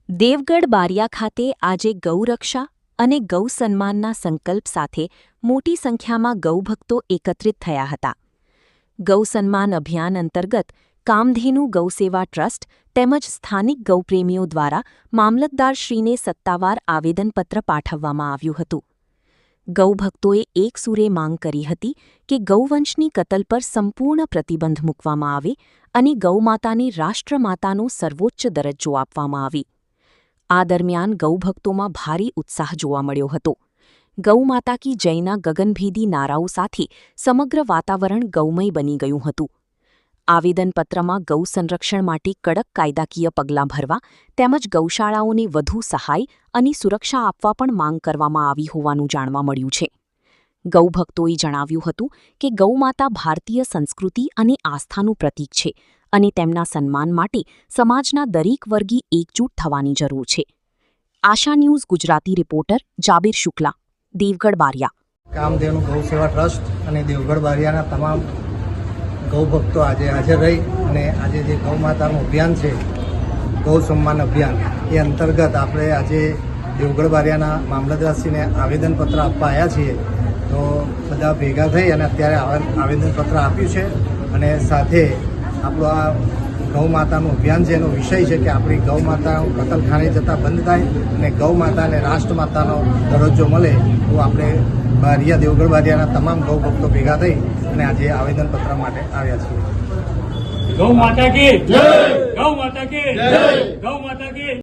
દેવગઢ બારિયા ખાતે આજે ગૌરક્ષા અને ગૌ સન્માનના સંકલ્પ સાથે મોટી સંખ્યામાં ગૌભક્તો એકત્રિત થયા હતા. ગૌ સન્માન અભિયાન અંતર્ગત કામધેનુ ગૌસેવા ટ્રસ્ટ તેમજ સ્થાનિક ગૌપ્રેમીઓ દ્વારા મામલતદારશ્રીને સત્તાવાર આવેદનપત્ર પાઠવવામાં આવ્યું હતું. ગૌભક્તોએ એક સૂરે માંગ કરી હતી કે ગૌવંશની કતલ પર સંપૂર્ણ પ્રતિબંધ મૂકવામાં આવે અને ગૌમાતાને રાષ્ટ્રમાતાનો સર્વોચ્ચ દરજ્જો આપવામાં આવે. આ દરમિયાન ગૌભક્તોમાં ભારે ઉત્સાહ જોવા મળ્યો હતો. ગૌમાતા કી જયના ગગનભેદી નારાઓ સાથે સમગ્ર વાતાવરણ ગૌમય બની ગયું હતું. આવેદનપત્રમાં ગૌ સંરક્ષણ માટે કડક કાયદાકીય પગલાં ભરવા તેમજ ગૌશાળાઓને વધુ સહાય અને સુરક્ષા આપવા પણ માંગ કરવામાં આવી હોવાનું જાણવા મળ્યું છે. ગૌભક્તોએ જણાવ્યું હતું કે ગૌમાતા ભારતીય સંસ્કૃતિ અને આસ્થાનું પ્રતીક છે અને તેમના સન્માન માટે સમાજના દરેક વર્ગે એકજૂટ થવાની જરૂર છે. આશા news Gujarati reporter Jabir Shukla, Devgadh Bariya. Kamdhenu ગૌસેવા trust અને દેવગઢ બારિયાના તમામ ગૌભક્તો આજે હાજર રહી અને આજે જે ગૌમાતાનું અભિયાન છે, ગૌ સન્માન અભિયાન, એ અંતર્ગત આપણે આજે દેવગઢ બારિયાના મામલતદારશ્રીને આવેદનપત્ર આપવા આવ્યા છીએ. તો બધા ભેગા થઈ અને અત્યારે આવેદનપત્ર આપ્યું છે અને સાથે આપણું આ ગૌમાતાનું અભિયાન છે, એનો વિષય છે કે આપણી ગૌમાતાનું કતલખાને જતાં બંધ થાય અને ગૌમાતાને રાષ્ટ્રમાતાનો દરજ્જો મળે એવું આપણે બારિયા દેવગઢ બારિયાના તમામ ગૌભક્તો ભેગા થઈ અને આજે આવેદનપત્ર માટે આવ્યા છીએ. ગૌ માતા કી જય, ગૌ માતા કી જય, ગૌ